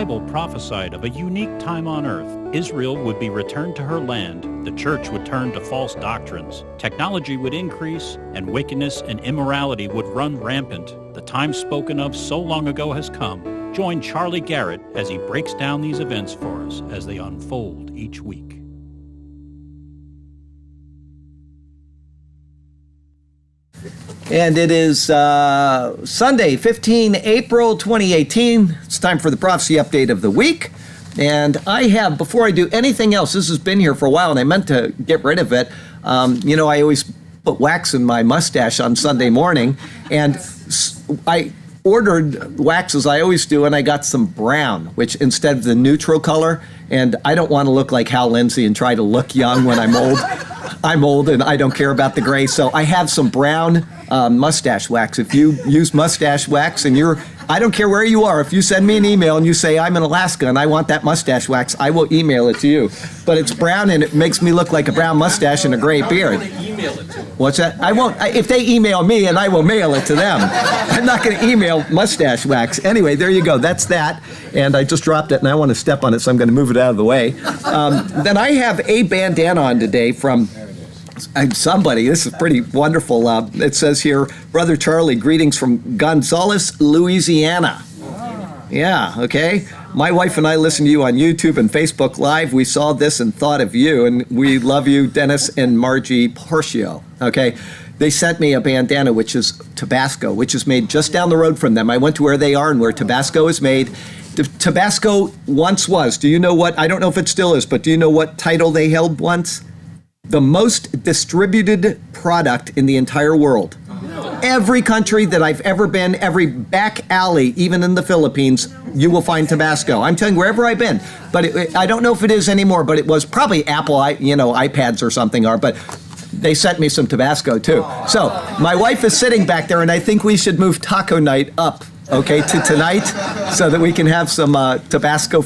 Bible prophesied of a unique time on earth. Israel would be returned to her land, the church would turn to false doctrines, technology would increase, and wickedness and immorality would run rampant. The time spoken of so long ago has come. Join Charlie Garrett as he breaks down these events for us as they unfold each week. And it is Sunday, 15 April 2018. It's time for the prophecy update of the week. And I have, before I do anything else, this has been here for a while and I meant to get rid of it. I always put wax in my mustache on Sunday morning. And I ordered wax as I always do, and I got some brown, which instead of the neutral color. And I don't want to look like Hal Lindsey and try to look young when I'm old. I'm old and I don't care about the gray, so I have some brown mustache wax. If you use mustache wax and I don't care where you are, if you send me an email and you say I'm in Alaska and I want that mustache wax, I will email it to you. But it's brown and it makes me look like a brown mustache and a gray beard. Email it to them. What's that? I won't. If they email me, and I will mail it to them. I'm not going to email mustache wax. Anyway, there you go. That's that. And I just dropped it and I want to step on it, so I'm going to move it out of the way. Then I have a bandana on today from somebody. This is pretty wonderful. It says here, Brother Charlie, greetings from Gonzales, Louisiana. Yeah, okay. My wife and I listen to you on YouTube and Facebook Live. We saw this and thought of you, and we love you, Dennis and Margie Porcio. Okay. They sent me a bandana, which is Tabasco, which is made just down the road from them. I went to where they are and where Tabasco is made. Tabasco once was, do you know what, I don't know if it still is, but do you know what title they held once? The most distributed product in the entire world. Every country that I've ever been, every back alley, even in the Philippines, you will find Tabasco. I'm telling you, wherever I've been. But I don't know if it is anymore, but it was probably Apple, iPads or something are, but they sent me some Tabasco too. So my wife is sitting back there and I think we should move taco night up, okay, to tonight so that we can have some Tabasco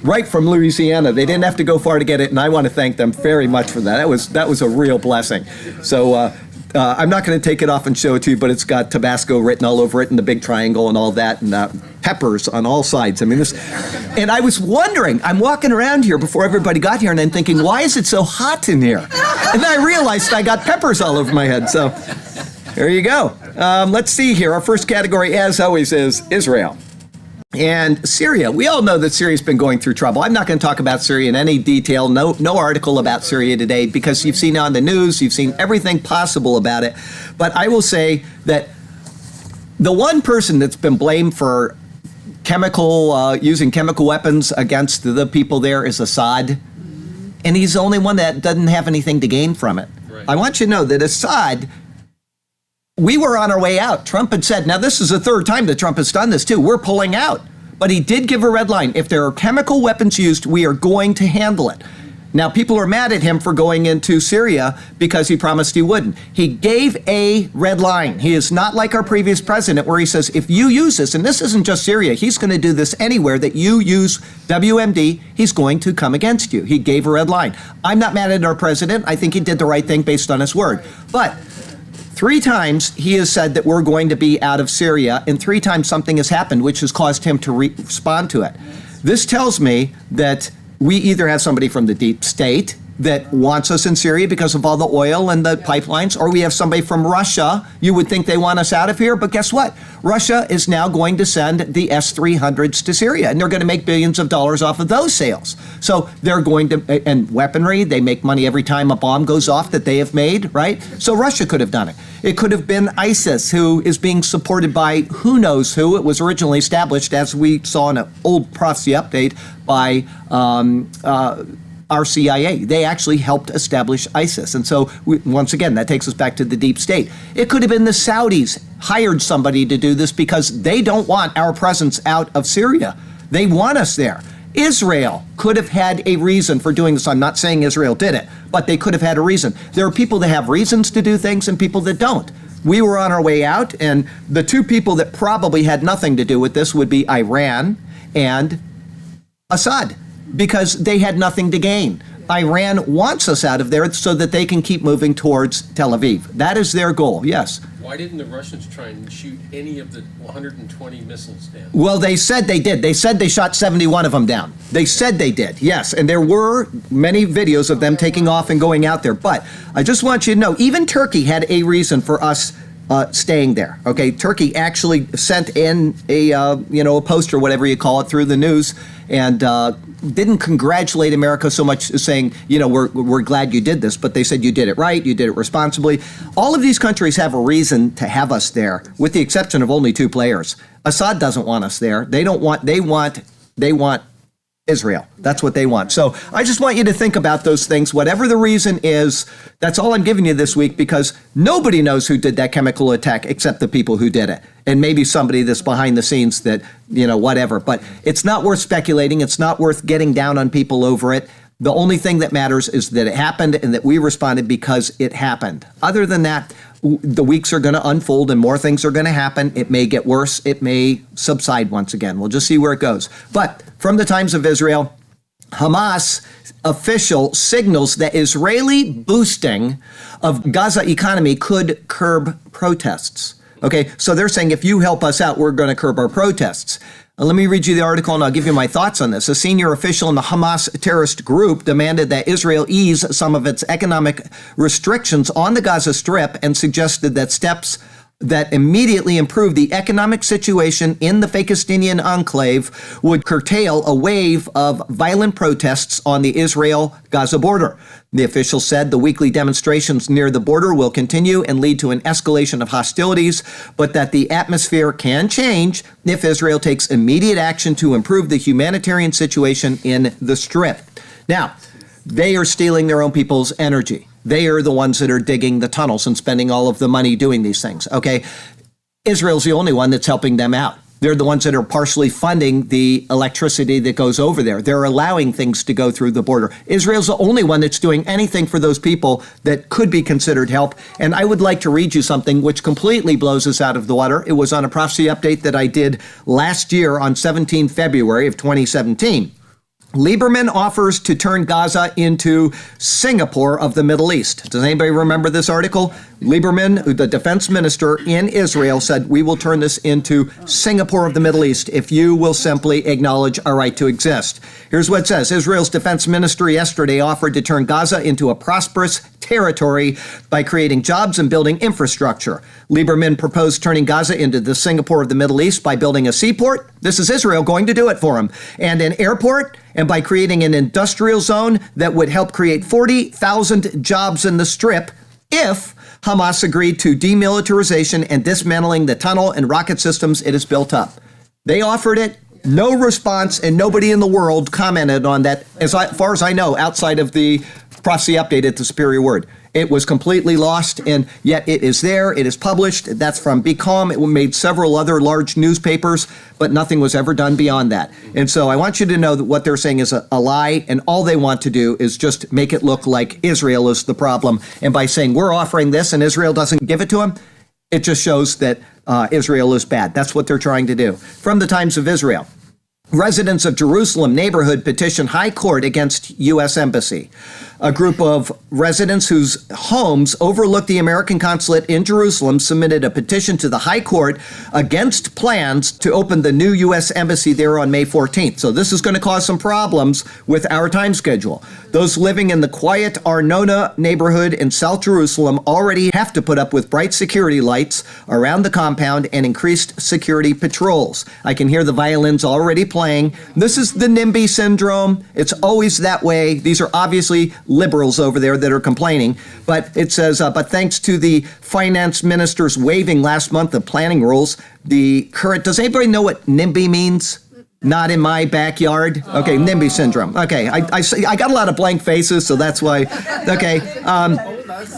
right from Louisiana. They didn't have to go far to get it, and I want to thank them very much for that. That was a real blessing. So I'm not going to take it off and show it to you, but it's got Tabasco written all over it and the big triangle and all that, and peppers on all sides. I mean, and I was wondering, I'm walking around here before everybody got here, and I'm thinking, why is it so hot in here? And then I realized I got peppers all over my head. So there you go. Let's see here. Our first category, as always, is Israel. And Syria. We all know that Syria's been going through trouble. I'm not going to talk about Syria in any detail. No article about Syria today, because you've seen on the news, you've seen everything possible about it. But I will say that the one person that's been blamed for using chemical weapons against the people there is Assad. And he's the only one that doesn't have anything to gain from it. Right. I want you to know that Assad, we were on our way out. Trump had said, now this is the third time that Trump has done this too, we're pulling out. But he did give a red line. If there are chemical weapons used, we are going to handle it. Now, people are mad at him for going into Syria because he promised he wouldn't. He gave a red line. He is not like our previous president where he says, if you use this, and this isn't just Syria, he's going to do this anywhere that you use WMD, he's going to come against you. He gave a red line. I'm not mad at our president. I think he did the right thing based on his word. But 3 times he has said that we're going to be out of Syria, and 3 times something has happened which has caused him to respond to it. This tells me that we either have somebody from the deep state that wants us in Syria because of all the oil and the pipelines, or we have somebody from Russia. You would think they want us out of here, but guess what? Russia is now going to send the S-300s to Syria, and they're going to make billions of dollars off of those sales. So they're going to, and weaponry, they make money every time a bomb goes off that they have made, right? So Russia could have done it. It could have been ISIS, who is being supported by who knows who. It was originally established, as we saw in an old prophecy update, by our CIA. They actually helped establish ISIS. And so, once again, that takes us back to the deep state. It could have been the Saudis hired somebody to do this because they don't want our presence out of Syria. They want us there. Israel could have had a reason for doing this. I'm not saying Israel did it, but they could have had a reason. There are people that have reasons to do things and people that don't. We were on our way out, and the 2 people that probably had nothing to do with this would be Iran and Assad, because they had nothing to gain. Iran wants us out of there so that they can keep moving towards Tel Aviv. That is their goal, yes. Why didn't the Russians try and shoot any of the 120 missiles down? Well, they said they did. They said they shot 71 of them down. They said they did, yes. And there were many videos of them taking off and going out there. But I just want you to know, even Turkey had a reason for us staying there. Okay, Turkey actually sent in a poster, whatever you call it, through the news, and didn't congratulate America so much as saying, we're glad you did this, but they said you did it right, you did it responsibly. All of these countries have a reason to have us there, with the exception of only two players. Assad doesn't want us there. They want Israel. That's what they want. So I just want you to think about those things. Whatever the reason is, that's all I'm giving you this week, because nobody knows who did that chemical attack except the people who did it. And maybe somebody that's behind the scenes that, whatever. But it's not worth speculating. It's not worth getting down on people over it. The only thing that matters is that it happened and that we responded because it happened. Other than that, the weeks are going to unfold and more things are going to happen. It may get worse. It may subside once again. We'll just see where it goes. But from the Times of Israel, Hamas official signals that Israeli boosting of Gaza economy could curb protests. Okay, so they're saying if you help us out, we're going to curb our protests. Let me read you the article and I'll give you my thoughts on this. A senior official in the Hamas terrorist group demanded that Israel ease some of its economic restrictions on the Gaza Strip and suggested that steps that immediately improve the economic situation in the Fakistinian enclave would curtail a wave of violent protests on the Israel-Gaza border. The official said the weekly demonstrations near the border will continue and lead to an escalation of hostilities, but that the atmosphere can change if Israel takes immediate action to improve the humanitarian situation in the Strip. Now, they are stealing their own people's energy. They are the ones that are digging the tunnels and spending all of the money doing these things, okay? Israel's the only one that's helping them out. They're the ones that are partially funding the electricity that goes over there. They're allowing things to go through the border. Israel's the only one that's doing anything for those people that could be considered help. And I would like to read you something which completely blows us out of the water. It was on a prophecy update that I did last year on 17 February of 2017. Lieberman offers to turn Gaza into Singapore of the Middle East. Does anybody remember this article? Lieberman, the defense minister in Israel, said, we will turn this into Singapore of the Middle East if you will simply acknowledge our right to exist. Here's what it says. Israel's defense minister yesterday offered to turn Gaza into a prosperous territory by creating jobs and building infrastructure. Lieberman proposed turning Gaza into the Singapore of the Middle East by building a seaport. This is Israel going to do it for him. And an airport, and by creating an industrial zone that would help create 40,000 jobs in the Strip if Hamas agreed to demilitarization and dismantling the tunnel and rocket systems it has built up. They offered it, no response, and nobody in the world commented on that, as far as I know, outside of the prophecy update at the Superior Word. It was completely lost, and yet it is there. It is published. That's from Be Calm. It made several other large newspapers, but nothing was ever done beyond that. And so I want you to know that what they're saying is a lie, and all they want to do is just make it look like Israel is the problem. And by saying we're offering this and Israel doesn't give it to them, it just shows that Israel is bad. That's what they're trying to do. From the Times of Israel. Residents of Jerusalem neighborhood petition High Court against U.S. Embassy. A group of residents whose homes overlook the American consulate in Jerusalem submitted a petition to the High Court against plans to open the new U.S. Embassy there on May 14th. So this is going to cause some problems with our time schedule. Those living in the quiet Arnona neighborhood in South Jerusalem already have to put up with bright security lights around the compound and increased security patrols. I can hear the violins already playing. This is the NIMBY syndrome. It's always that way. These are obviously liberals over there that are complaining. But it says, but thanks to the finance minister's waiving last month of planning rules, the current, does anybody know what NIMBY means? Not in my backyard. Okay, NIMBY syndrome. Okay, I got a lot of blank faces, so that's why. Okay,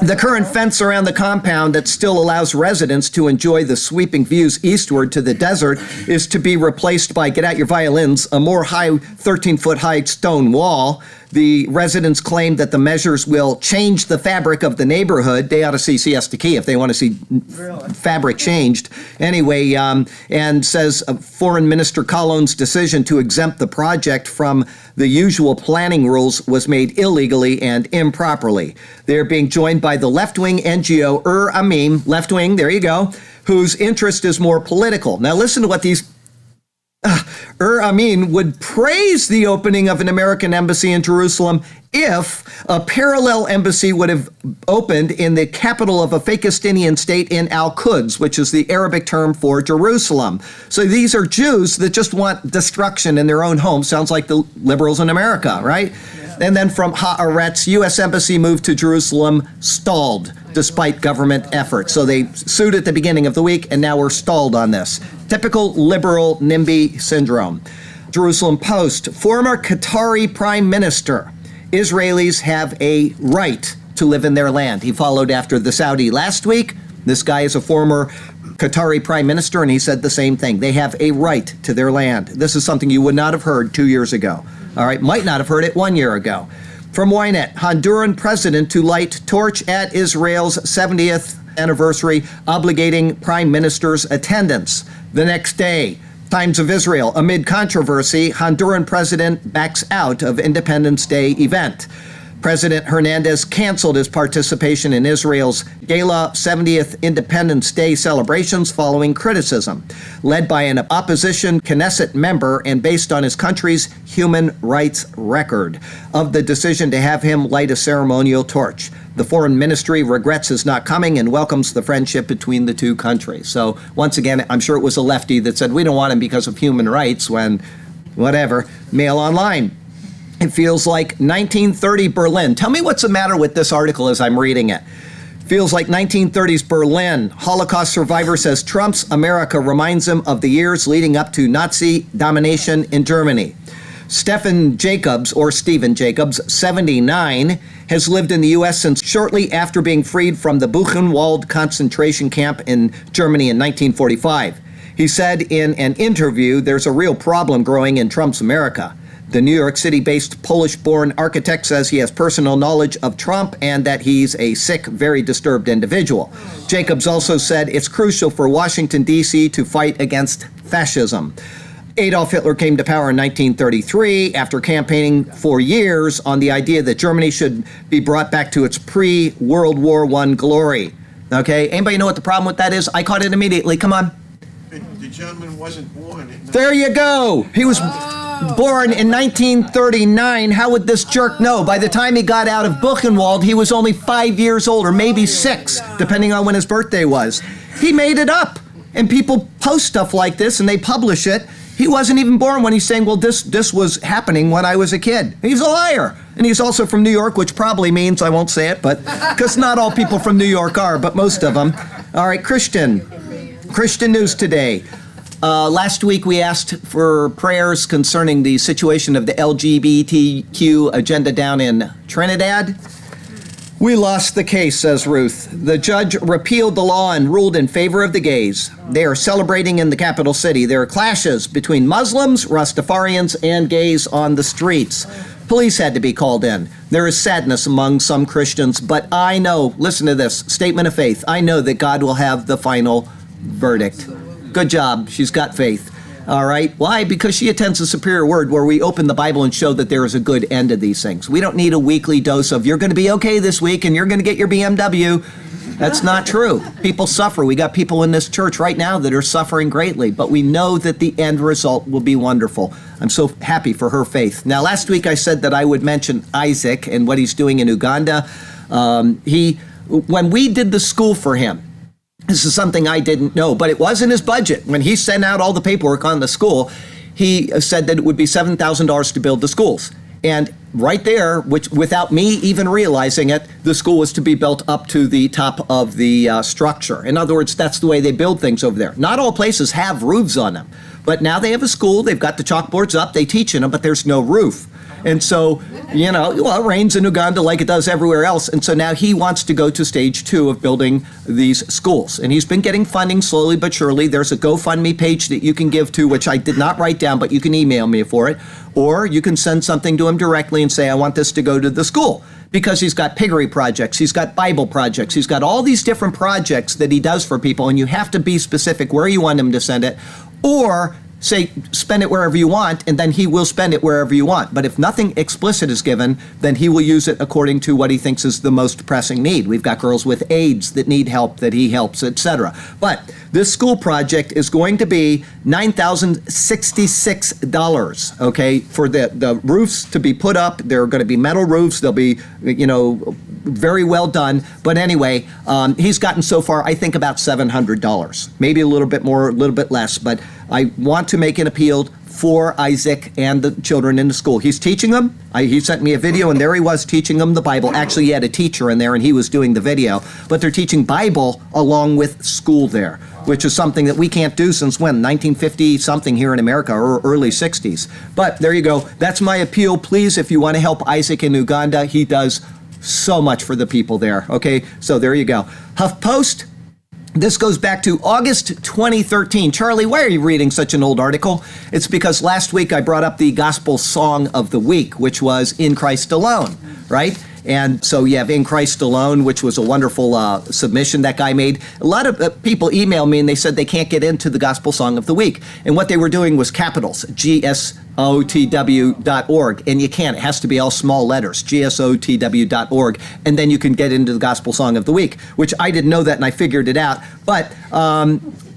the current fence around the compound that still allows residents to enjoy the sweeping views eastward to the desert is to be replaced by, get out your violins, a more high 13-foot high stone wall. The residents claim that the measures will change the fabric of the neighborhood. They ought to see Siesta Key if they want to see fabric changed. Anyway, and says Foreign Minister Collon's decision to exempt the project from the usual planning rules was made illegally and improperly. They're being joined by the left-wing NGO Amim, left-wing, there you go, whose interest is more political. Now listen to what these Amin would praise the opening of an American embassy in Jerusalem if a parallel embassy would have opened in the capital of a Fakistinian state in Al-Quds, which is the Arabic term for Jerusalem. So these are Jews that just want destruction in their own home. Sounds like the liberals in America, right? Yeah. And then from Haaretz, U.S. embassy moved to Jerusalem, stalled despite government efforts. So they sued at the beginning of the week, and now we're stalled on this. Typical liberal NIMBY syndrome. Jerusalem Post, former Qatari prime minister. Israelis have a right to live in their land. He followed after the Saudi last week. This guy is a former Qatari prime minister, and he said the same thing. They have a right to their land. This is something you would not have heard 2 years ago. All right, might not have heard it 1 year ago. From Ynet, Honduran president to light torch at Israel's 70th anniversary, obligating prime minister's attendance. The next day, Times of Israel, amid controversy, Honduran president backs out of Independence Day event. President Hernandez canceled his participation in Israel's gala 70th Independence Day celebrations following criticism. Led by an opposition Knesset member and based on his country's human rights record of the decision to have him light a ceremonial torch. The foreign ministry regrets his not coming and welcomes the friendship between the two countries. So once again, I'm sure it was a lefty that said we don't want him because of human rights when, whatever, Mail Online. It feels like 1930 Berlin. Tell me what's the matter with this article as I'm reading it. Feels like 1930s Berlin. Holocaust survivor says Trump's America reminds him of the years leading up to Nazi domination in Germany. Stephen Jacobs, or Stephen Jacobs, 79, has lived in the U.S. since shortly after being freed from the Buchenwald concentration camp in Germany in 1945. He said in an interview, there's a real problem growing in Trump's America. The New York City-based Polish-born architect says he has personal knowledge of Trump and that he's a sick, very disturbed individual. Jacobs also said it's crucial for Washington, D.C. to fight against fascism. Adolf Hitler came to power in 1933 after campaigning for years on the idea that Germany should be brought back to its pre-World War I glory. Okay, anybody know what the problem with that is? I caught it immediately. Come on. The gentleman wasn't born. There you go. He was born in 1939. How would this jerk know? By the time he got out of Buchenwald, he was only 5 years old, or maybe 6, depending on when his birthday was. He made it up. And people post stuff like this, and they publish it. He wasn't even born when he's saying, well, this was happening when I was a kid. He's a liar. And he's also from New York, which probably means, I won't say it, but because not all people from New York are, but most of them. All right, Christian news today. Last week we asked for prayers concerning the situation of the LGBTQ agenda down in Trinidad. We lost the case, says Ruth. The judge repealed the law and ruled in favor of the gays. They are celebrating in the capital city. There are clashes between Muslims, Rastafarians, and gays on the streets. Police had to be called in. There is sadness among some Christians, but I know, listen to this, statement of faith, I know that God will have the final verdict. Good job. She's got faith. All right. Why? Because she attends a Superior Word where we open the Bible and show that there is a good end to these things. We don't need a weekly dose of you're going to be okay this week and you're going to get your BMW. That's not true. People suffer. We got people in this church right now that are suffering greatly, but we know that the end result will be wonderful. I'm so happy for her faith. Now, last week I said that I would mention Isaac and what he's doing in Uganda. When we did the school for him, this is something I didn't know, but it was in his budget. When he sent out all the paperwork on the school, he said that it would be $7,000 to build the schools. And right there, which without me even realizing it, the school was to be built up to the top of the structure. In other words, that's the way they build things over there. Not all places have roofs on them, but now they have a school. They've got the chalkboards up. They teach in them, but there's no roof. And so, well, it rains in Uganda like it does everywhere else. And so now he wants to go to stage 2 of building these schools. And he's been getting funding slowly but surely. There's a GoFundMe page that you can give to, which I did not write down, but you can email me for it. Or you can send something to him directly and say, I want this to go to the school. Because he's got piggery projects, he's got Bible projects, he's got all these different projects that he does for people, and you have to be specific where you want him to send it, or say, spend it wherever you want, and then he will spend it wherever you want. But if nothing explicit is given, then he will use it according to what he thinks is the most pressing need. We've got girls with AIDS that need help, that he helps, etc. But this school project is going to be $9,066, okay, for the roofs to be put up. They're going to be metal roofs. They'll be, very well done. But anyway, he's gotten so far, I think, about $700, maybe a little bit more, a little bit less. But I want to make an appeal for Isaac and the children in the school. He's teaching them. He sent me a video, and there he was teaching them the Bible. Actually, he had a teacher in there, and he was doing the video. But they're teaching Bible along with school there, which is something that we can't do since when? 1950-something here in America, or early 60s. But there you go. That's my appeal. Please, if you want to help Isaac in Uganda, he does so much for the people there. Okay, so there you go. HuffPost. This goes back to August 2013. Charlie, why are you reading such an old article? It's because last week I brought up the gospel song of the week, which was In Christ Alone, right? And so you have In Christ Alone, which was a wonderful submission that guy made. A lot of people emailed me and they said they can't get into the gospel song of the week. And what they were doing was capitals, GSOTW.org. And you can't. It has to be all small letters, GSOTW.org. And then you can get into the gospel song of the week, which I didn't know that and I figured it out. But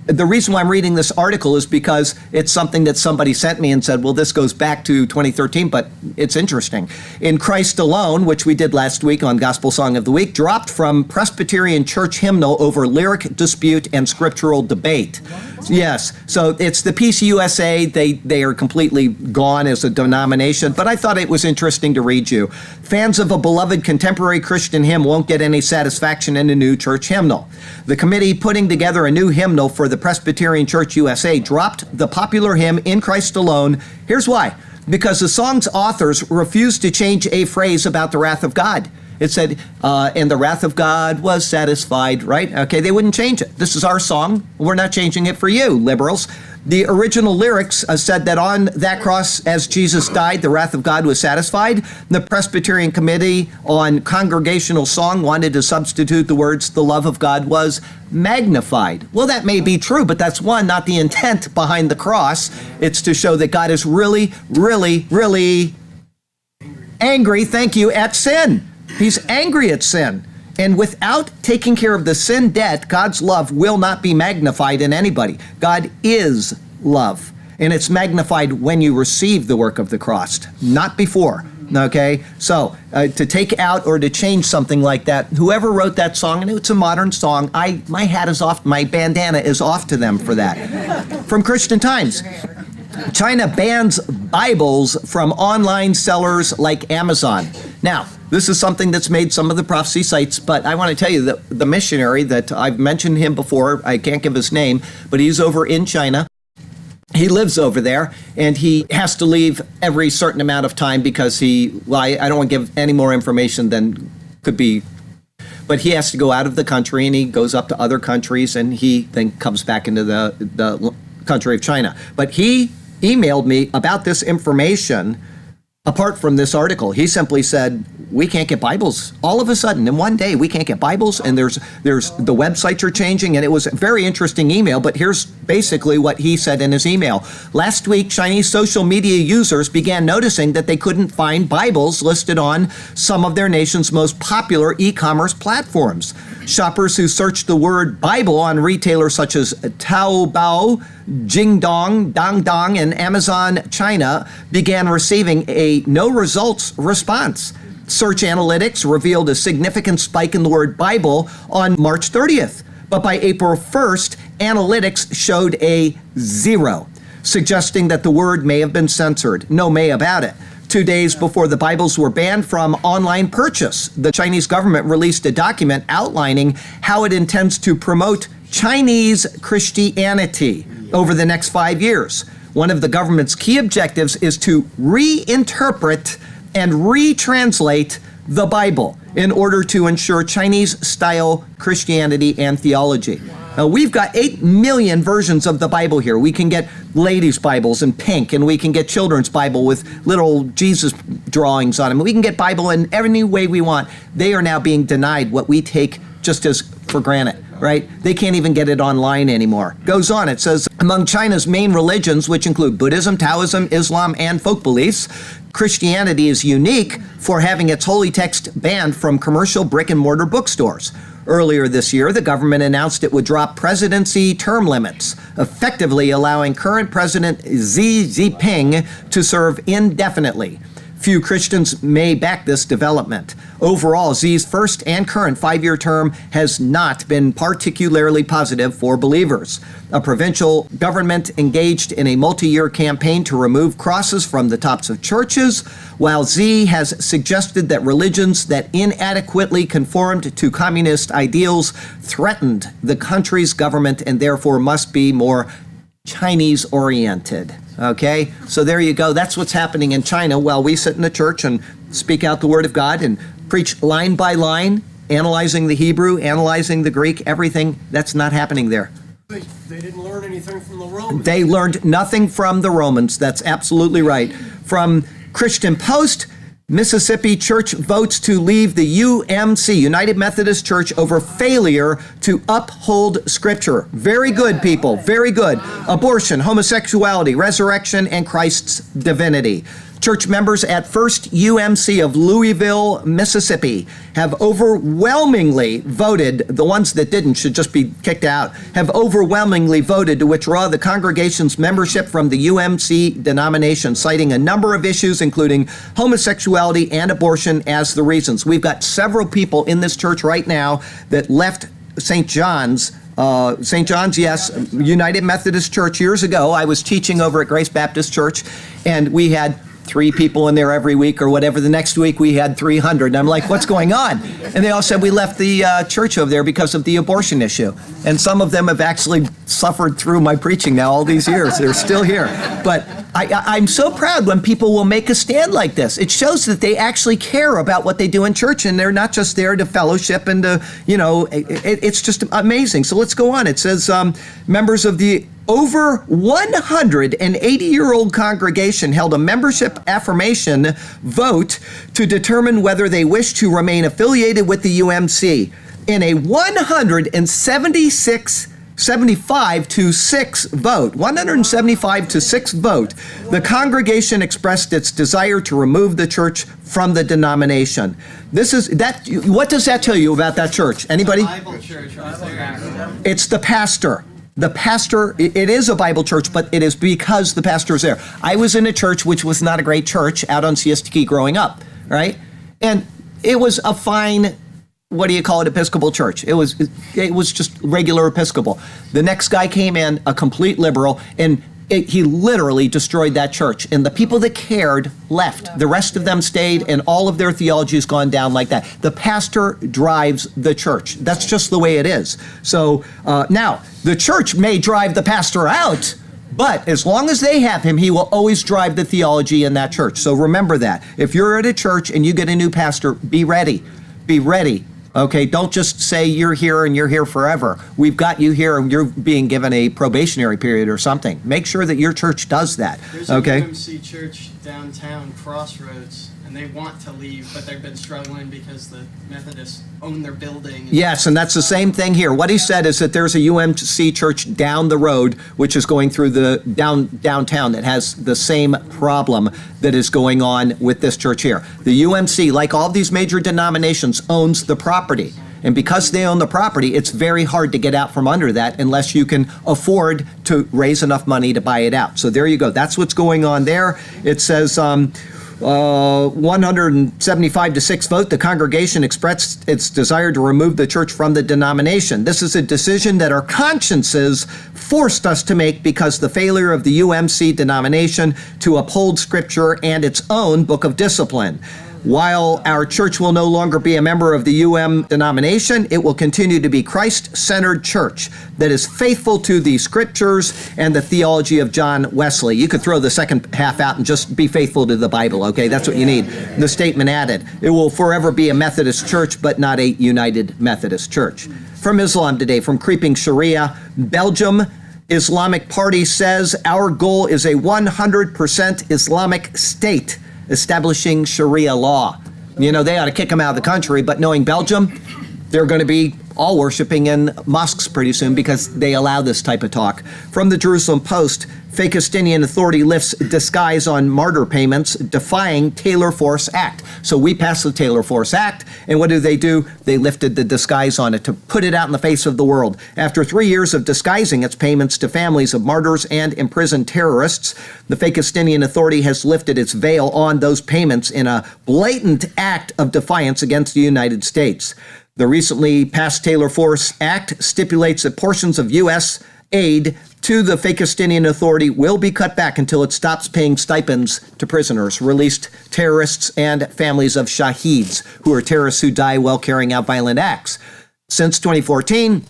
the reason why I'm reading this article is because it's something that somebody sent me and said, well, this goes back to 2013, but it's interesting. In Christ Alone, which we did last week on Gospel Song of the Week, dropped from Presbyterian Church hymnal over lyric dispute and scriptural debate. Yes, so it's the PCUSA. They are completely gone as a denomination, but I thought it was interesting to read you. Fans of a beloved contemporary Christian hymn won't get any satisfaction in a new church hymnal. The committee putting together a new hymnal for the Presbyterian Church USA dropped the popular hymn In Christ Alone. Here's why. Because the song's authors refused to change a phrase about the wrath of God. It said, and the wrath of God was satisfied, right? Okay, they wouldn't change it. This is our song. We're not changing it for you, liberals. The original lyrics said that on that cross, as Jesus died, the wrath of God was satisfied. The Presbyterian Committee on Congregational Song wanted to substitute the words, the love of God was magnified. Well, that may be true, but that's not the intent behind the cross. It's to show that God is really, really, really angry, thank you, at sin. He's angry at sin. And without taking care of the sin debt, God's love will not be magnified in anybody. God is love. And it's magnified when you receive the work of the cross, not before. Okay? So, to take out or to change something like that, whoever wrote that song, and it's a modern song, my hat is off, my bandana is off to them for that. From Christian Times. China bans Bibles from online sellers like Amazon. Now, this is something that's made some of the prophecy sites, but I want to tell you that the missionary that I've mentioned him before, I can't give his name, but he's over in China. He lives over there, and he has to leave every certain amount of time because I don't want to give any more information than could be, but he has to go out of the country, and he goes up to other countries, and he then comes back into the country of China. But he emailed me about this information apart from this article. He simply said, we can't get Bibles. All of a sudden, in one day, we can't get Bibles, and there's the websites are changing, and it was a very interesting email, but here's basically what he said in his email. Last week, Chinese social media users began noticing that they couldn't find Bibles listed on some of their nation's most popular e-commerce platforms. Shoppers who searched the word Bible on retailers such as Taobao, Jingdong, Dangdong, and Amazon China began receiving a no results response. Search analytics revealed a significant spike in the word Bible on March 30th. But by April 1st, analytics showed a 0, suggesting that the word may have been censored. No may about it. 2 days before the Bibles were banned from online purchase, the Chinese government released a document outlining how it intends to promote Chinese Christianity over the next 5 years. One of the government's key objectives is to reinterpret and retranslate the Bible in order to ensure Chinese-style Christianity and theology. Now, we've got 8 million versions of the Bible here. We can get ladies' Bibles in pink, and we can get children's Bible with little Jesus drawings on them. We can get Bible in any way we want. They are now being denied what we take just as for granted, right? They can't even get it online anymore. Goes on, it says, among China's main religions, which include Buddhism, Taoism, Islam, and folk beliefs, Christianity is unique for having its holy text banned from commercial brick-and-mortar bookstores. Earlier this year, the government announced it would drop presidency term limits, effectively allowing current President Xi Jinping to serve indefinitely. Few Christians may back this development. Overall, Xi's first and current 5-year term has not been particularly positive for believers. A provincial government engaged in a multi-year campaign to remove crosses from the tops of churches, while Xi has suggested that religions that inadequately conformed to communist ideals threatened the country's government and therefore must be more Chinese-oriented. Okay, so there you go. That's what's happening in China while we sit in the church and speak out the Word of God and preach line by line, analyzing the Hebrew, analyzing the Greek, everything. That's not happening there. They didn't learn anything from the Romans. They learned nothing from the Romans. That's absolutely right. From Christian Post, Mississippi church votes to leave the UMC, United Methodist Church, over failure to uphold Scripture. Very good, people. Very good. Abortion, homosexuality, resurrection, and Christ's divinity. Church members at First UMC of Louisville, Mississippi, have overwhelmingly voted, the ones that didn't should just be kicked out, have overwhelmingly voted to withdraw the congregation's membership from the UMC denomination, citing a number of issues, including homosexuality and abortion as the reasons. We've got several people in this church right now that left St. John's, yes, United Methodist Church years ago. I was teaching over at Grace Baptist Church, and we had 3 people in there every week or whatever. The next week we had 300. And I'm like, what's going on? And they all said we left the church over there because of the abortion issue. And some of them have actually suffered through my preaching now all these years. They're still here. But I'm so proud when people will make a stand like this. It shows that they actually care about what they do in church, and they're not just there to fellowship and to, it's just amazing. So let's go on. It says members of the over 180-year-old congregation held a membership affirmation vote to determine whether they wish to remain affiliated with the UMC. In a 175 to 6 vote, the congregation expressed its desire to remove the church from the denomination. What does that tell you about that church? Anybody? Bible church was there. It's the pastor. The pastor, it is a Bible church, but it is because the pastor is there. I was in a church which was not a great church out on Siesta Key growing up, right? And it was a fine, Episcopal church. It was just regular Episcopal. The next guy came in, a complete liberal, and he literally destroyed that church. And the people that cared left. The rest of them stayed, and all of their theology has gone down like that. The pastor drives the church. That's just the way it is. So now, the church may drive the pastor out, but as long as they have him, he will always drive the theology in that church. So remember that. If you're at a church and you get a new pastor, be ready. Be ready. Okay, don't just say you're here and you're here forever. We've got you here and you're being given a probationary period or something. Make sure that your church does that. There's okay? a UMC church downtown, Crossroads, and they want to leave, but they've been struggling because the Methodists own their building. Yes, and that's the same thing here. What he said is that there's a UMC church down the road, which is going through the downtown that has the same problem that is going on with this church here. The UMC, like all these major denominations, owns the property. And because they own the property, it's very hard to get out from under that unless you can afford to raise enough money to buy it out. So there you go. That's what's going on there. It says 175 to 6 vote, the congregation expressed its desire to remove the church from the denomination. This is a decision that our consciences forced us to make because the failure of the UMC denomination to uphold Scripture and its own book of discipline. While our church will no longer be a member of the UM denomination, it will continue to be Christ-centered church that is faithful to the scriptures and the theology of John Wesley. You could throw the second half out and just be faithful to the Bible, okay? That's what you need. The statement added, it will forever be a Methodist church, but not a United Methodist Church. From Islam Today, from Creeping Sharia, Belgium Islamic Party says our goal is a 100% Islamic state establishing Sharia law. You know, they ought to kick them out of the country, but knowing Belgium, they're going to be all worshiping in mosques pretty soon because they allow this type of talk. From the Jerusalem Post, Fakistinian Authority lifts disguise on martyr payments, defying Taylor Force Act. So we passed the Taylor Force Act, and what do? They lifted the disguise on it to put it out in the face of the world. After 3 years of disguising its payments to families of martyrs and imprisoned terrorists, the Fakistinian Authority has lifted its veil on those payments in a blatant act of defiance against the United States. The recently passed Taylor Force Act stipulates that portions of U.S. aid to the Fakistinian Authority will be cut back until it stops paying stipends to prisoners, released terrorists, and families of shaheeds, who are terrorists who die while carrying out violent acts. Since 2014,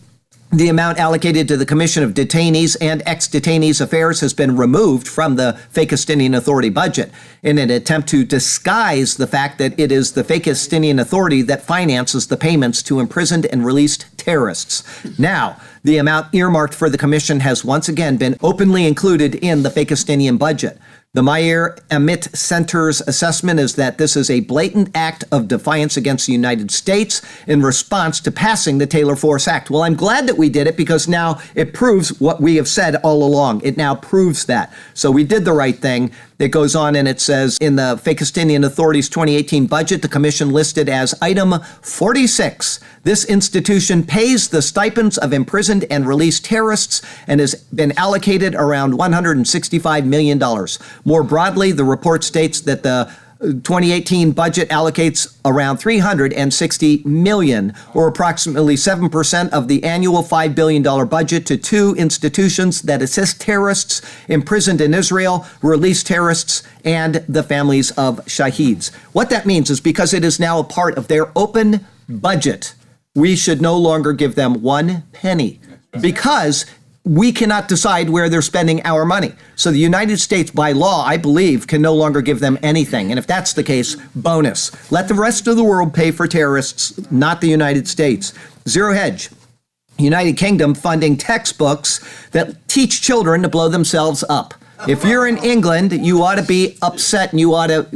the amount allocated to the Commission of Detainees and Ex-Detainees Affairs has been removed from the Fakistinian Authority budget in an attempt to disguise the fact that it is the Fakistinian Authority that finances the payments to imprisoned and released terrorists. Now, the amount earmarked for the commission has once again been openly included in the Fakistinian budget. The Meir Amit Center's assessment is that this is a blatant act of defiance against the United States in response to passing the Taylor Force Act. Well, I'm glad that we did it because now it proves what we have said all along. It now proves that. So we did the right thing. It goes on and it says, in the Fakistinian Authority's 2018 budget, the commission listed as item 46. This institution pays the stipends of imprisoned and released terrorists and has been allocated around $165 million. More broadly, the report states that the 2018 budget allocates around $360 million, or approximately 7% of the annual $5 billion budget, to two institutions that assist terrorists imprisoned in Israel, released terrorists, and the families of shaheeds. What that means is because it is now a part of their open budget, we should no longer give them 1 penny because we cannot decide where they're spending our money. So the United States, by law, I believe, can no longer give them anything. And if that's the case, bonus. Let the rest of the world pay for terrorists, not the United States. Zero Hedge. United Kingdom funding textbooks that teach children to blow themselves up. If you're in England, you ought to be upset and you ought to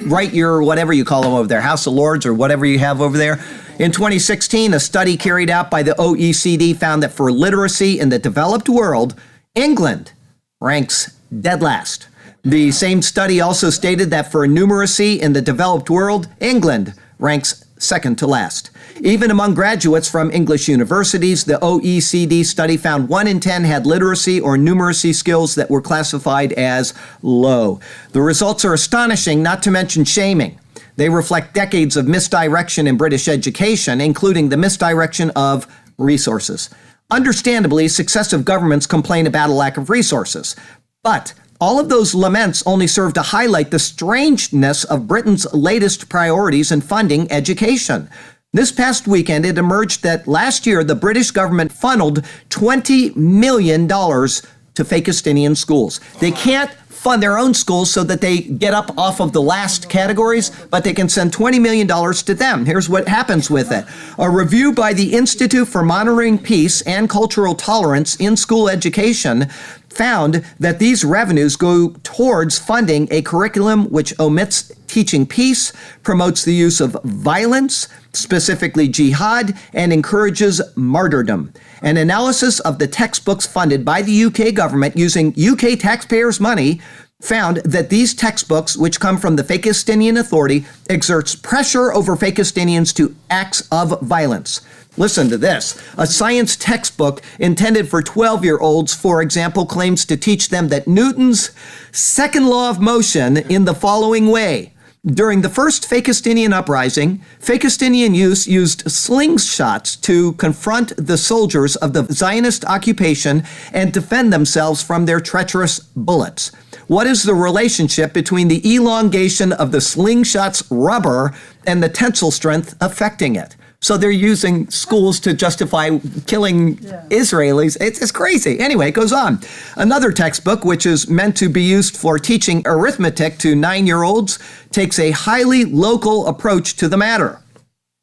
write your whatever you call them over there, House of Lords or whatever you have over there. In 2016, a study carried out by the OECD found that for literacy in the developed world, England ranks dead last. The same study also stated that for numeracy in the developed world, England ranks second to last. Even among graduates from English universities, the OECD study found 1 in 10 had literacy or numeracy skills that were classified as low. The results are astonishing, not to mention shaming. They reflect decades of misdirection in British education, including the misdirection of resources. Understandably, successive governments complain about a lack of resources. But all of those laments only serve to highlight the strangeness of Britain's latest priorities in funding education. This past weekend, it emerged that last year, the British government funneled $20 million to Fakistinian schools. They can't fund their own schools so that they get up off of the last categories, but they can send $20 million to them. Here's what happens with it. A review by the Institute for Monitoring Peace and Cultural Tolerance in School Education found that these revenues go towards funding a curriculum which omits teaching peace, promotes the use of violence, specifically jihad, and encourages martyrdom. An analysis of the textbooks funded by the UK government using UK taxpayers' money found that these textbooks, which come from the Fakistinian Authority, exerts pressure over Fakistinians to acts of violence. Listen to this. A science textbook intended for 12-year-olds, for example, claims to teach them that Newton's second law of motion in the following way. During the first Fakistinian uprising, Fakistinian youths used slingshots to confront the soldiers of the Zionist occupation and defend themselves from their treacherous bullets. What is the relationship between the elongation of the slingshot's rubber and the tensile strength affecting it? So they're using schools to justify killing Israelis. It's crazy. Anyway, it goes on. Another textbook, which is meant to be used for teaching arithmetic to 9-year-olds, takes a highly local approach to the matter.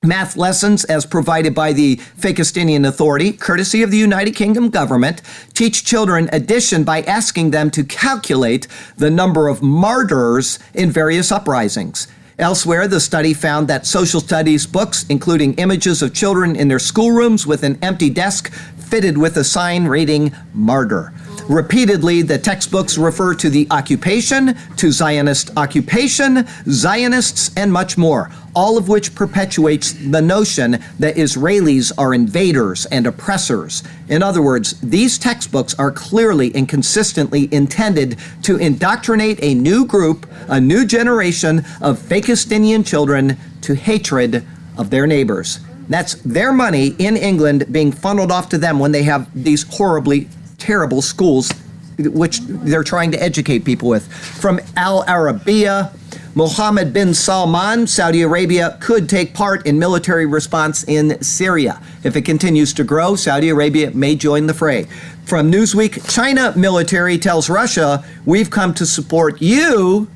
Math lessons, as provided by the Fakistinian Authority, courtesy of the United Kingdom government, teach children addition by asking them to calculate the number of martyrs in various uprisings. Elsewhere, the study found that social studies books, including images of children in their schoolrooms with an empty desk fitted with a sign reading martyr. Repeatedly, the textbooks refer to the occupation, to Zionist occupation, Zionists, and much more, all of which perpetuates the notion that Israelis are invaders and oppressors. In other words, these textbooks are clearly and consistently intended to indoctrinate a new group, a new generation of Fakistinian children to hatred of their neighbors. That's their money in England being funneled off to them when they have these horribly terrible schools which they're trying to educate people with. From Al Arabiya, Mohammed bin Salman, Saudi Arabia could take part in military response in Syria. If it continues to grow, Saudi Arabia may join the fray. From Newsweek, China military tells Russia, we've come to support you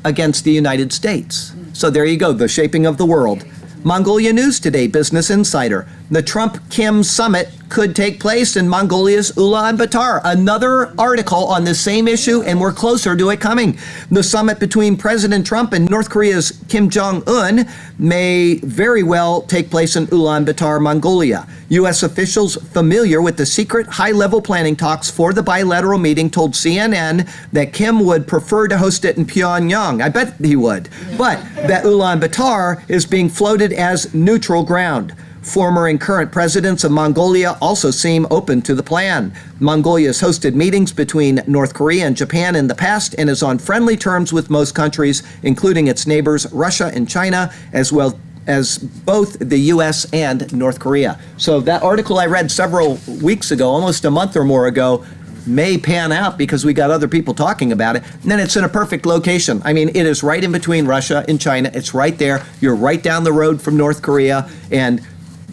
against the United States. So there you go, the shaping of the world. Mongolia News Today, Business Insider. The Trump-Kim summit could take place in Mongolia's Ulaanbaatar. Another article on the same issue, and we're closer to it coming. The summit between President Trump and North Korea's Kim Jong-un may very well take place in Ulaanbaatar, Mongolia. U.S. officials familiar with the secret high-level planning talks for the bilateral meeting told CNN that Kim would prefer to host it in Pyongyang. I bet he would. But that Ulaanbaatar is being floated as neutral ground. Former and current presidents of Mongolia also seem open to the plan. Mongolia has hosted meetings between North Korea and Japan in the past and is on friendly terms with most countries, including its neighbors Russia and China, as well as both the U.S. and North Korea. So that article I read several weeks ago, almost a month or more ago, may pan out because we got other people talking about it. And then it's in a perfect location. I mean, it is right in between Russia and China. It's right there. You're right down the road from North Korea. And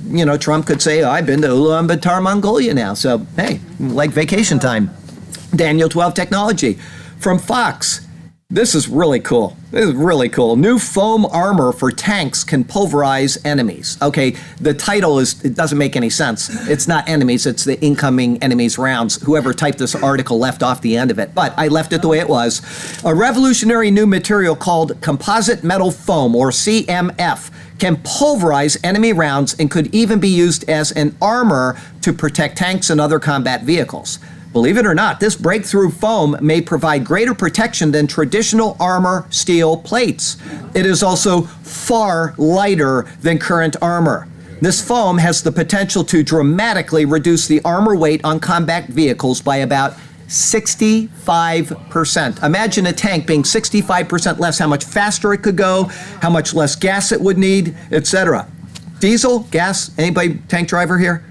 you know, Trump could say, I've been to Ulaanbaatar, Mongolia now. So, hey, like vacation time. Daniel 12 Technology. From Fox, this is really cool. This is really cool. New foam armor for tanks can pulverize enemies. Okay, the title it doesn't make any sense. It's not enemies, it's the incoming enemies rounds. Whoever typed this article left off the end of it, but I left it the way it was. A revolutionary new material called composite metal foam, or CMF, can pulverize enemy rounds and could even be used as an armor to protect tanks and other combat vehicles. Believe it or not, this breakthrough foam may provide greater protection than traditional armor steel plates. It is also far lighter than current armor. This foam has the potential to dramatically reduce the armor weight on combat vehicles by about 65%. Imagine a tank being 65% less, how much faster it could go, how much less gas it would need, etc. Diesel, gas, anybody tank driver here?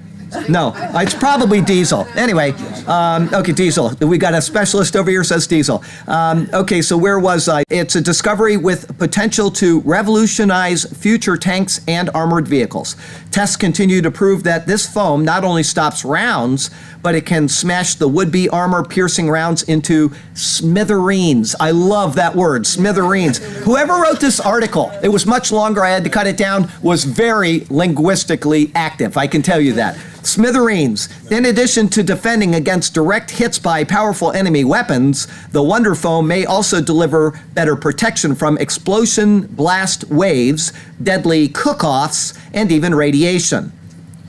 No, it's probably diesel. Anyway, okay, diesel. We got a specialist over here says diesel. Okay, so where was I? It's a discovery with potential to revolutionize future tanks and armored vehicles. Tests continue to prove that this foam not only stops rounds, but it can smash the would-be armor-piercing rounds into smithereens. I love that word, smithereens. Whoever wrote this article, it was much longer, I had to cut it down, was very linguistically active, I can tell you that. Smithereens. In addition to defending against direct hits by powerful enemy weapons, the Wonder Foam may also deliver better protection from explosion blast waves, deadly cook-offs, and even radiation.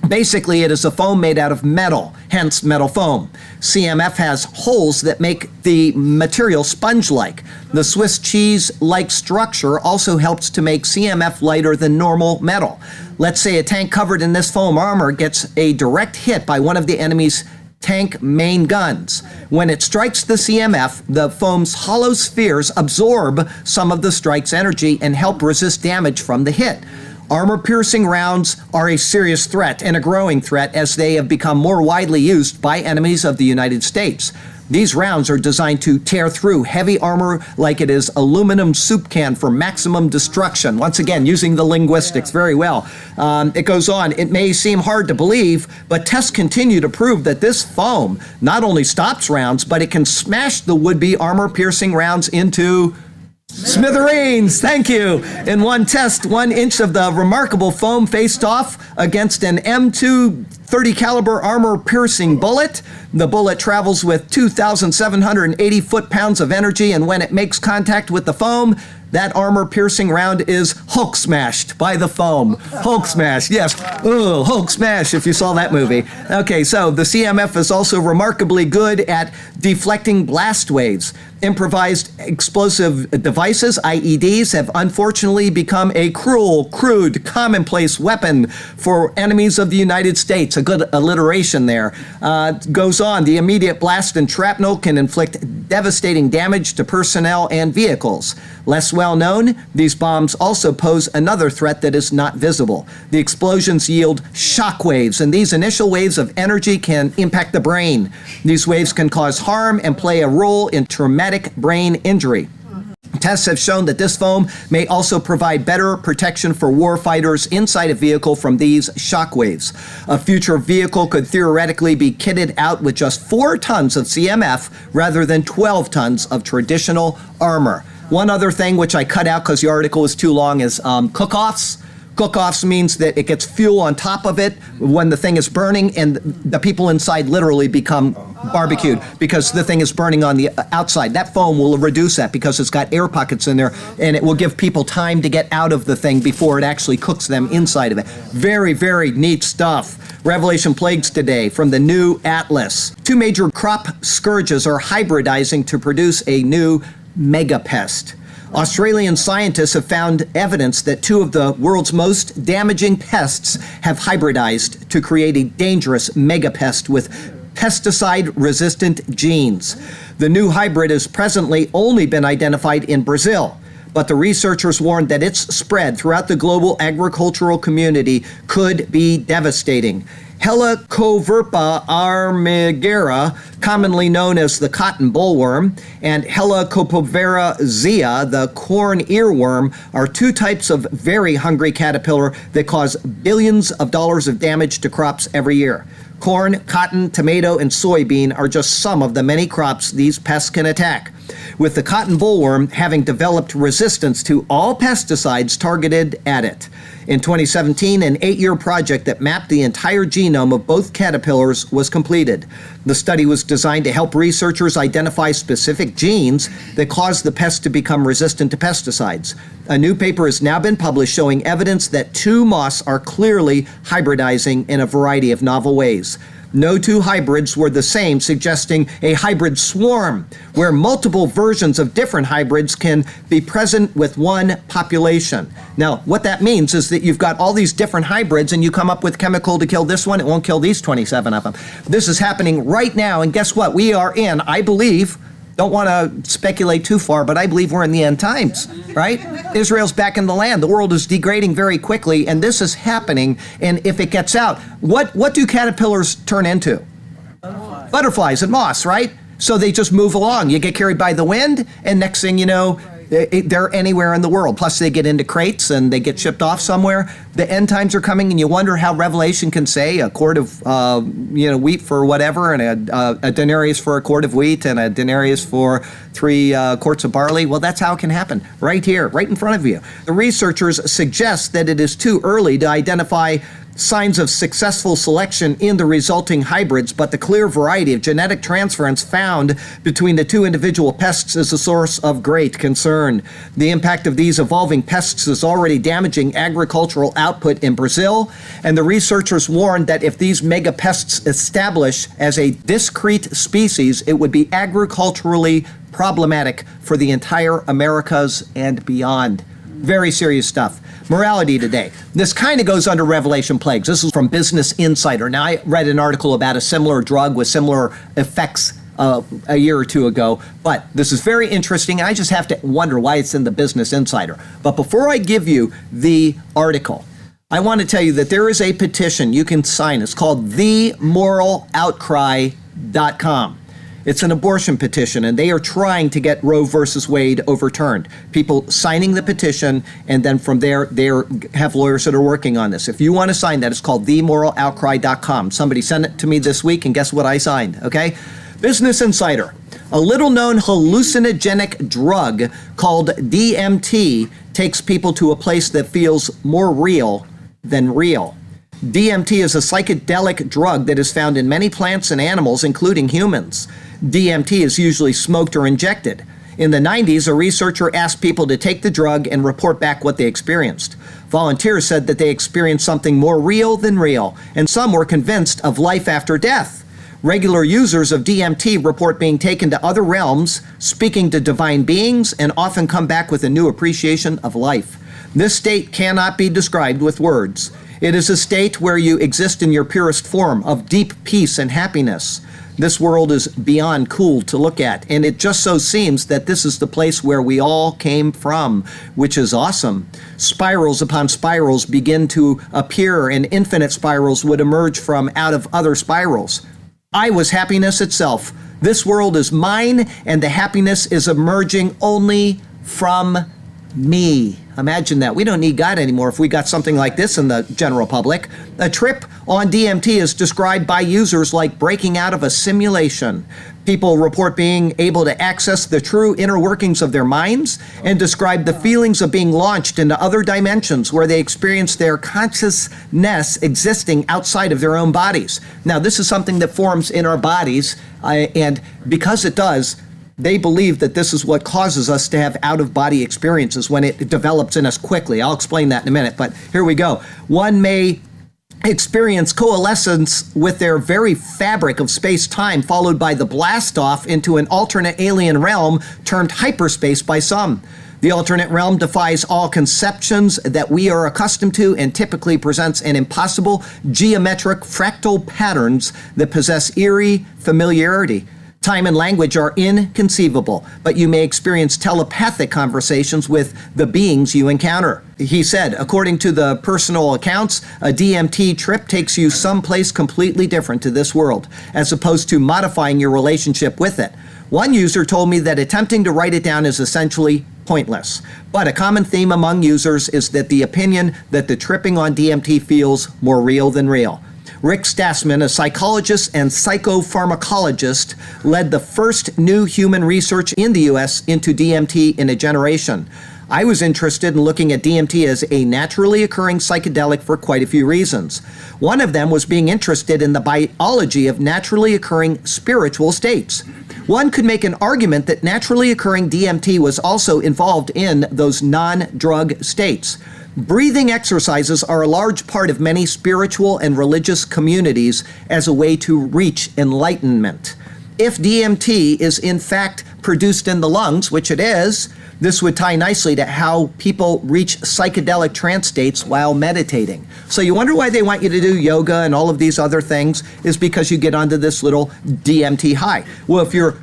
Basically, it is a foam made out of metal, hence metal foam. CMF has holes that make the material sponge-like. The Swiss cheese-like structure also helps to make CMF lighter than normal metal. Let's say a tank covered in this foam armor gets a direct hit by one of the enemy's tank main guns. When it strikes the CMF, the foam's hollow spheres absorb some of the strike's energy and help resist damage from the hit. Armor-piercing rounds are a serious threat and a growing threat as they have become more widely used by enemies of the United States. These rounds are designed to tear through heavy armor like it is aluminum soup can for maximum destruction. Once again, using the linguistics very well. It goes on, it may seem hard to believe, but tests continue to prove that this foam not only stops rounds, but it can smash the would-be armor-piercing rounds into smithereens. Thank you. In one test, 1 inch of the remarkable foam faced off against an M2 .30 caliber armor-piercing bullet. The bullet travels with 2,780 foot-pounds of energy, and when it makes contact with the foam, that armor-piercing round is Hulk smashed by the foam. Hulk smash, yes. Ooh, Hulk smash, if you saw that movie. Okay, so the CMF is also remarkably good at deflecting blast waves. Improvised explosive devices, IEDs, have unfortunately become a cruel, crude, commonplace weapon for enemies of the United States. A good alliteration there. Goes on, the immediate blast and shrapnel can inflict devastating damage to personnel and vehicles. Less well known, these bombs also pose another threat that is not visible. The explosions yield shock waves, and these initial waves of energy can impact the brain. These waves can cause harm and play a role in traumatic brain injury. Tests have shown that this foam may also provide better protection for warfighters inside a vehicle from these shock waves. A future vehicle could theoretically be kitted out with just 4 tons of CMF rather than 12 tons of traditional armor. One other thing which I cut out because the article is too long is cook-offs. Cook-offs means that it gets fuel on top of it when the thing is burning, and the people inside literally become barbecued because the thing is burning on the outside. That foam will reduce that because it's got air pockets in there, and it will give people time to get out of the thing before it actually cooks them inside of it. Very, very neat stuff. Revelation plagues today from the new Atlas. 2 major crop scourges are hybridizing to produce a new megapest. Australian scientists have found evidence that 2 of the world's most damaging pests have hybridized to create a dangerous megapest with pesticide-resistant genes. The new hybrid has presently only been identified in Brazil, but the researchers warned that its spread throughout the global agricultural community could be devastating. Helicoverpa armigera, commonly known as the cotton bollworm, and Helicopovera zea, the corn earworm, are 2 types of very hungry caterpillar that cause billions of dollars of damage to crops every year. Corn, cotton, tomato, and soybean are just some of the many crops these pests can attack, with the cotton bollworm having developed resistance to all pesticides targeted at it. In 2017, an 8-year project that mapped the entire genome of both caterpillars was completed. The study was designed to help researchers identify specific genes that cause the pest to become resistant to pesticides. A new paper has now been published showing evidence that 2 moths are clearly hybridizing in a variety of novel ways. No 2 hybrids were the same, suggesting a hybrid swarm, where multiple versions of different hybrids can be present with one population. Now, what that means is that you've got all these different hybrids, and you come up with chemical to kill this one, it won't kill these 27 of them. This is happening right now, and guess what? We are in, I believe, don't want to speculate too far, but I believe we're in the end times, right? Israel's back in the land. The world is degrading very quickly, and this is happening. And if it gets out, what do caterpillars turn into? Butterflies and moths, right? So they just move along. You get carried by the wind, and next thing you know, they're anywhere in the world. Plus, they get into crates and they get shipped off somewhere. The end times are coming, and you wonder how Revelation can say a quart of wheat for whatever, and a denarius for a quart of wheat, and a denarius for 3 quarts of barley. Well, that's how it can happen, right here, right in front of you. The researchers suggest that it is too early to identify signs of successful selection in the resulting hybrids, but the clear variety of genetic transference found between the 2 individual pests is a source of great concern. The impact of these evolving pests is already damaging agricultural output in Brazil, and the researchers warned that if these megapests establish as a discrete species, it would be agriculturally problematic for the entire Americas and beyond. Very serious stuff. Morality today. This kind of goes under Revelation plagues. This is from Business Insider. Now, I read an article about a similar drug with similar effects a year or two ago, but this is very interesting. I just have to wonder why it's in the Business Insider. But before I give you the article, I want to tell you that there is a petition you can sign. It's called themoraloutcry.com. It's an abortion petition, and they are trying to get Roe versus Wade overturned. People signing the petition, and then from there, they have lawyers that are working on this. If you want to sign that, it's called themoraloutcry.com. Somebody sent it to me this week, and guess what I signed, okay? Business Insider. A little-known hallucinogenic drug called DMT takes people to a place that feels more real than real. DMT is a psychedelic drug that is found in many plants and animals, including humans. DMT is usually smoked or injected. In the 90s, a researcher asked people to take the drug and report back what they experienced. Volunteers said that they experienced something more real than real, and some were convinced of life after death. Regular users of DMT report being taken to other realms, speaking to divine beings, and often come back with a new appreciation of life. This state cannot be described with words. It is a state where you exist in your purest form of deep peace and happiness. This world is beyond cool to look at, and it just so seems that this is the place where we all came from, which is awesome. Spirals upon spirals begin to appear, and infinite spirals would emerge from out of other spirals. I was happiness itself. This world is mine, and the happiness is emerging only from me. Imagine that. We don't need God anymore if we got something like this in the general public. A trip on DMT is described by users like breaking out of a simulation. People report being able to access the true inner workings of their minds and describe the feelings of being launched into other dimensions where they experience their consciousness existing outside of their own bodies. Now, this is something that forms in our bodies, and because it does, they believe that this is what causes us to have out-of-body experiences when it develops in us quickly. I'll explain that in a minute, but here we go. One may experience coalescence with their very fabric of space-time, followed by the blast-off into an alternate alien realm termed hyperspace by some. The alternate realm defies all conceptions that we are accustomed to and typically presents an impossible geometric fractal patterns that possess eerie familiarity. Time and language are inconceivable, but you may experience telepathic conversations with the beings you encounter. He said, according to the personal accounts, a DMT trip takes you someplace completely different to this world, as opposed to modifying your relationship with it. One user told me that attempting to write it down is essentially pointless. But a common theme among users is that the opinion that the tripping on DMT feels more real than real. Rick Stassman, a psychologist and psychopharmacologist, led the first new human research in the U.S. into DMT in a generation. I was interested in looking at DMT as a naturally occurring psychedelic for quite a few reasons. One of them was being interested in the biology of naturally occurring spiritual states. One could make an argument that naturally occurring DMT was also involved in those non-drug states. Breathing exercises are a large part of many spiritual and religious communities as a way to reach enlightenment. If DMT is in fact produced in the lungs, which it is, this would tie nicely to how people reach psychedelic trance states while meditating. So you wonder why they want you to do yoga and all of these other things is because you get onto this little DMT high. Well, if you're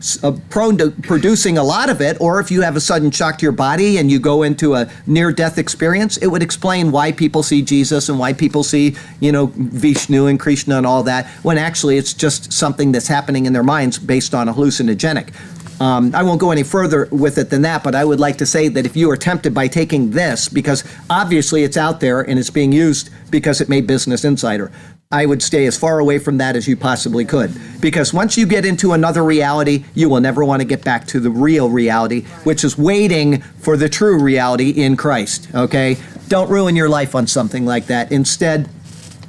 prone to producing a lot of it, or if you have a sudden shock to your body and you go into a near-death experience, it would explain why people see Jesus and why people see, Vishnu and Krishna and all that, when actually it's just something that's happening in their minds based on a hallucinogenic. I won't go any further with it than that, but I would like to say that if you are tempted by taking this, because obviously it's out there and it's being used because it made Business Insider, I would stay as far away from that as you possibly could. Because once you get into another reality, you will never want to get back to the real reality, which is waiting for the true reality in Christ, okay? Don't ruin your life on something like that. Instead,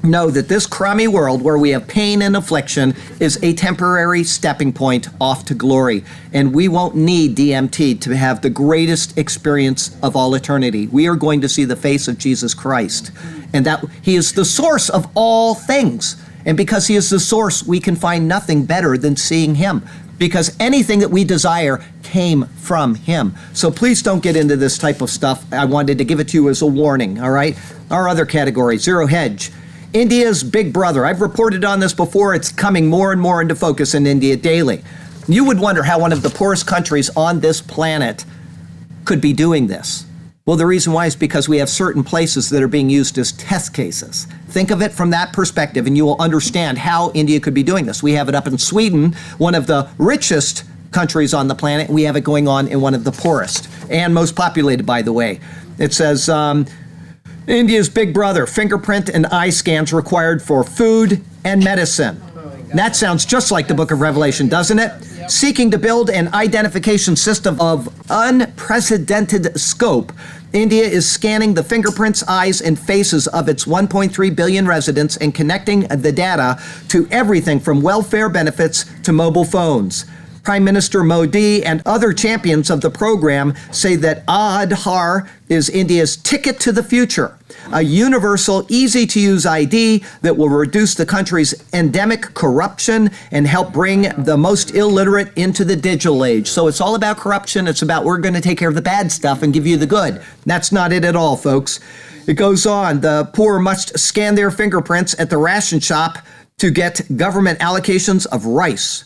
know that this crummy world where we have pain and affliction is a temporary stepping point off to glory. And we won't need DMT to have the greatest experience of all eternity. We are going to see the face of Jesus Christ. And that He is the source of all things. And because He is the source, we can find nothing better than seeing Him. Because anything that we desire came from him. So please don't get into this type of stuff. I wanted to give it to you as a warning, all right? Our other category, zero hedge. India's big brother. I've reported on this before. It's coming more and more into focus in India daily. You would wonder how one of the poorest countries on this planet could be doing this. Well, the reason why is because we have certain places that are being used as test cases. Think of it from that perspective, and you will understand how India could be doing this. We have it up in Sweden, one of the richest countries on the planet. We have it going on in one of the poorest and most populated, by the way. It says, India's big brother, fingerprint and eye scans required for food and medicine. That sounds just like the book of Revelation, doesn't it? Yep. Seeking to build an identification system of unprecedented scope, India is scanning the fingerprints, eyes, and faces of its 1.3 billion residents and connecting the data to everything from welfare benefits to mobile phones. Prime Minister Modi and other champions of the program say that Aadhaar is India's ticket to the future, a universal, easy-to-use ID that will reduce the country's endemic corruption and help bring the most illiterate into the digital age. So it's all about corruption. It's about we're going to take care of the bad stuff and give you the good. That's not it at all, folks. It goes on. The poor must scan their fingerprints at the ration shop to get government allocations of rice.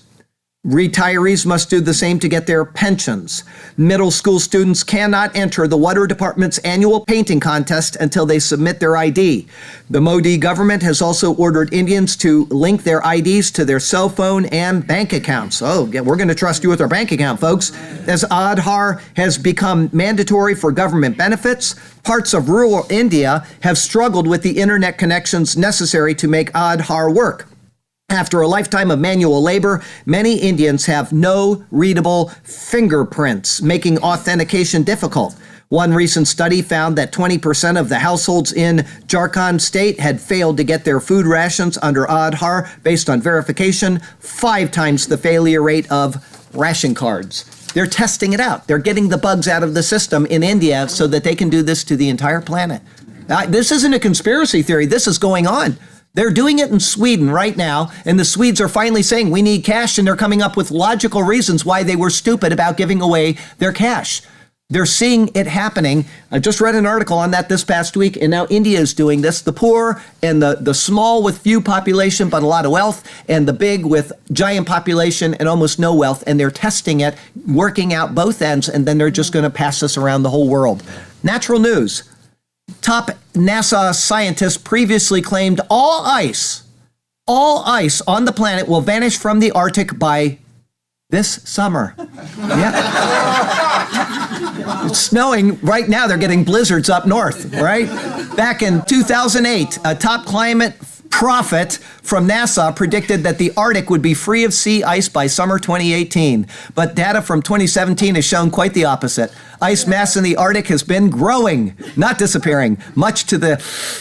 Retirees must do the same to get their pensions. Middle school students cannot enter the water department's annual painting contest until they submit their ID. The Modi government has also ordered Indians to link their IDs to their cell phone and bank accounts. Oh, yeah, we're going to trust you with our bank account, folks. As Aadhaar has become mandatory for government benefits, parts of rural India have struggled with the internet connections necessary to make Aadhaar work. After a lifetime of manual labor, many Indians have no readable fingerprints, making authentication difficult. One recent study found that 20% of the households in Jharkhand state had failed to get their food rations under Aadhaar based on verification, 5 times the failure rate of ration cards. They're testing it out. They're getting the bugs out of the system in India so that they can do this to the entire planet. This isn't a conspiracy theory. This is going on. They're doing it in Sweden right now, and the Swedes are finally saying we need cash, and they're coming up with logical reasons why they were stupid about giving away their cash. They're seeing it happening. I just read an article on that this past week, and now India is doing this. The poor and the small with few population but a lot of wealth, and the big with giant population and almost no wealth, and they're testing it, working out both ends, and then they're just going to pass this around the whole world. Natural news. Top NASA scientists previously claimed all ice on the planet will vanish from the Arctic by this summer. Yeah. It's snowing right now. They're getting blizzards up north, right? Back in 2008, a top climate prophet from NASA predicted that the Arctic would be free of sea ice by summer 2018. But data from 2017 has shown quite the opposite. Ice mass in the Arctic has been growing, not disappearing, much to the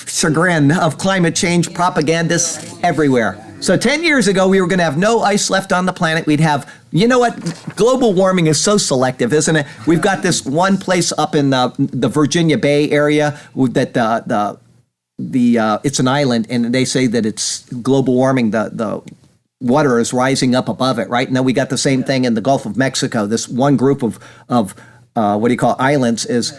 chagrin of climate change propagandists everywhere. So 10 years ago, we were going to have no ice left on the planet. We'd have, you know what? Global warming is so selective, isn't it? We've got this one place up in the Virginia Bay area that it's an island, and they say that it's global warming. The water is rising up above it, right? And then we got the same thing in the Gulf of Mexico. This one group of islands is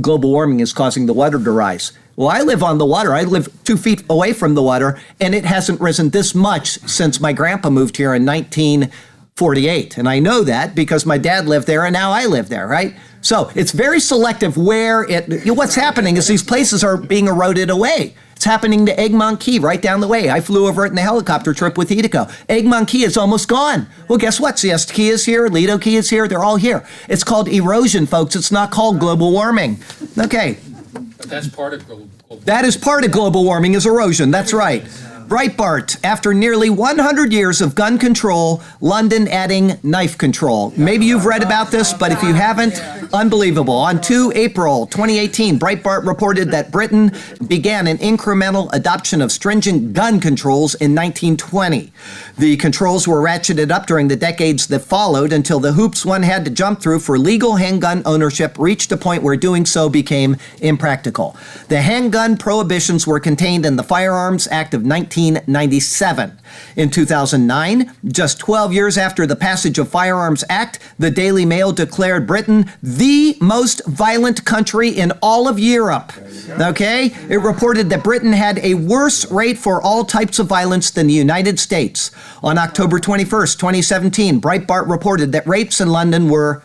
global warming is causing the water to rise. Well, I live on the water. I live 2 feet away from the water, and it hasn't risen this much since my grandpa moved here in 1948. And I know that because my dad lived there, and now I live there, right? So it's very selective where what's happening is these places are being eroded away. It's happening to Egmont Key right down the way. I flew over it in the helicopter trip with Edico. Egmont Key is almost gone. Well, guess what? Siesta Key is here. Lido Key is here. They're all here. It's called erosion, folks. It's not called global warming. Okay. But that's part of global. That is part of global warming is erosion. That's right. Breitbart, after nearly 100 years of gun control, London adding knife control. Maybe you've read about this, but if you haven't, unbelievable. On 2 April 2018, Breitbart reported that Britain began an incremental adoption of stringent gun controls in 1920. The controls were ratcheted up during the decades that followed until the hoops one had to jump through for legal handgun ownership reached a point where doing so became impractical. The handgun prohibitions were contained in the Firearms Act of 19 1997. In 2009, just 12 years after the passage of Firearms Act, the Daily Mail declared Britain the most violent country in all of Europe. Okay? It reported that Britain had a worse rate for all types of violence than the United States. On October 21st, 2017, Breitbart reported that rapes in London were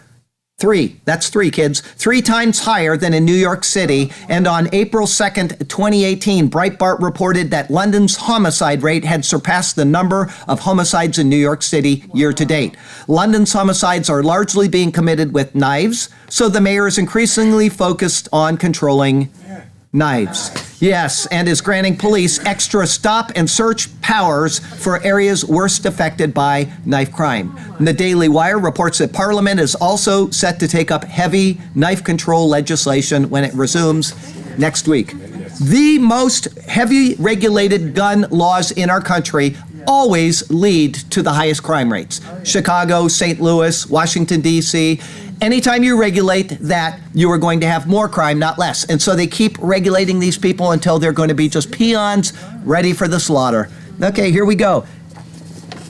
that's three kids, 3 times higher than in New York City. And on April 2nd, 2018, Breitbart reported that London's homicide rate had surpassed the number of homicides in New York City year to date. London's homicides are largely being committed with knives, so the mayor is increasingly focused on controlling knives. Yes, and is granting police extra stop and search powers for areas worst affected by knife crime. And the Daily Wire reports that Parliament is also set to take up heavy knife control legislation when it resumes next week. The most heavy regulated gun laws in our country always lead to the highest crime rates. Chicago, St. Louis, Washington, D.C., anytime you regulate that, you are going to have more crime, not less. And so they keep regulating these people until they're going to be just peons ready for the slaughter. Okay, here we go.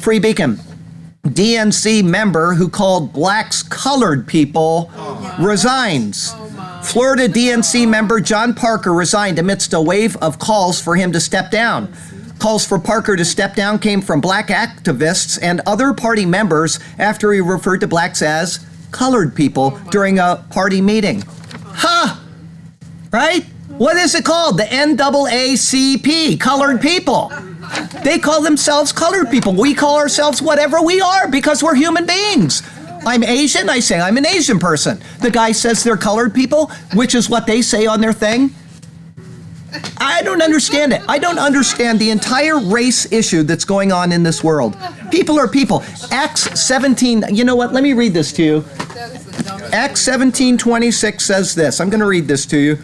Free Beacon. DNC member who called blacks colored people resigns. Florida DNC member John Parker resigned amidst a wave of calls for him to step down. Calls for Parker to step down came from black activists and other party members after he referred to blacks as colored people during a party meeting. Right? What is it called? The NAACP, colored people. They call themselves colored people. We call ourselves whatever we are because we're human beings. I'm Asian, I say I'm an Asian person. The guy says they're colored people, which is what they say on their thing. I don't understand it. I don't understand the entire race issue that's going on in this world. People are people. Acts 17, you know what? Let me read this to you. Acts 17:26 says this. I'm going to read this to you.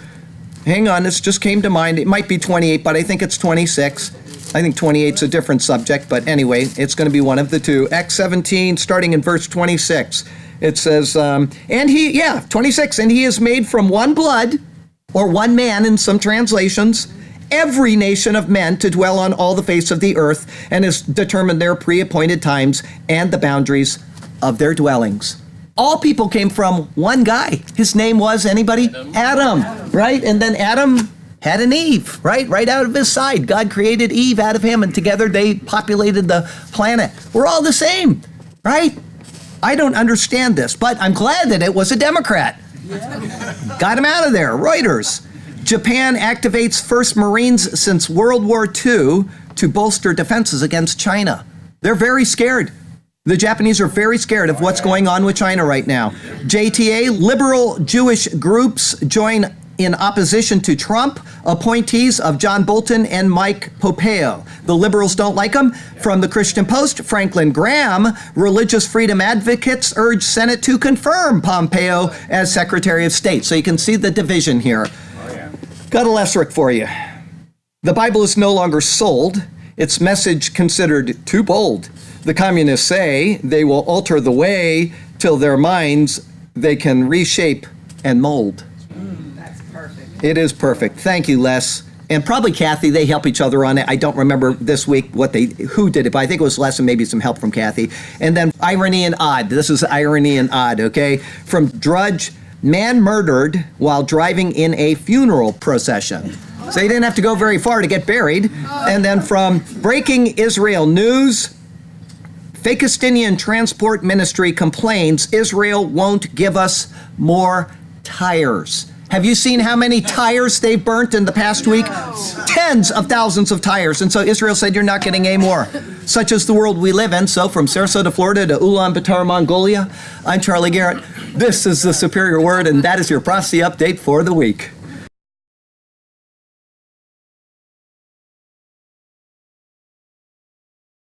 Hang on, this just came to mind. It might be 28, but I think it's 26. I think 28's a different subject, but anyway, it's going to be one of the two. Acts 17, starting in verse 26. It says, 26, and he is made from one blood, or one man in some translations, every nation of men to dwell on all the face of the earth, and has determined their pre-appointed times and the boundaries of their dwellings. All people came from one guy. His name was, anybody? Adam, right? And then Adam had an Eve, right? Right out of his side. God created Eve out of him, and together they populated the planet. We're all the same, right? I don't understand this, but I'm glad that it was a Democrat. Got him out of there. Reuters. Japan activates first Marines since World War II to bolster defenses against China. They're very scared. The Japanese are very scared of what's going on with China right now. JTA, liberal Jewish groups join in opposition to Trump appointees of John Bolton and Mike Pompeo. The liberals don't like them. From the Christian Post, Franklin Graham, religious freedom advocates urge Senate to confirm Pompeo as Secretary of State. So you can see the division here. Got a lesric for you. The Bible is no longer sold. Its message considered too bold. The communists say they will alter the way till their minds they can reshape and mold. It is perfect. Thank you, Les. And probably Kathy, they help each other on it. I don't remember this week who did it, but I think it was Les and maybe some help from Kathy. And then Irony and Odd. This is Irony and Odd, okay? From Drudge, man murdered while driving in a funeral procession. So he didn't have to go very far to get buried. And then from Breaking Israel News, Fakistinian Transport Ministry complains Israel won't give us more tires. Have you seen how many tires they've burnt in the past week? Tens of thousands of tires. And so Israel said, you're not getting any more. Such is the world we live in. So from Sarasota, Florida to Ulaanbaatar, Mongolia, I'm Charlie Garrett. This is the Superior Word, and that is your prophecy update for the week.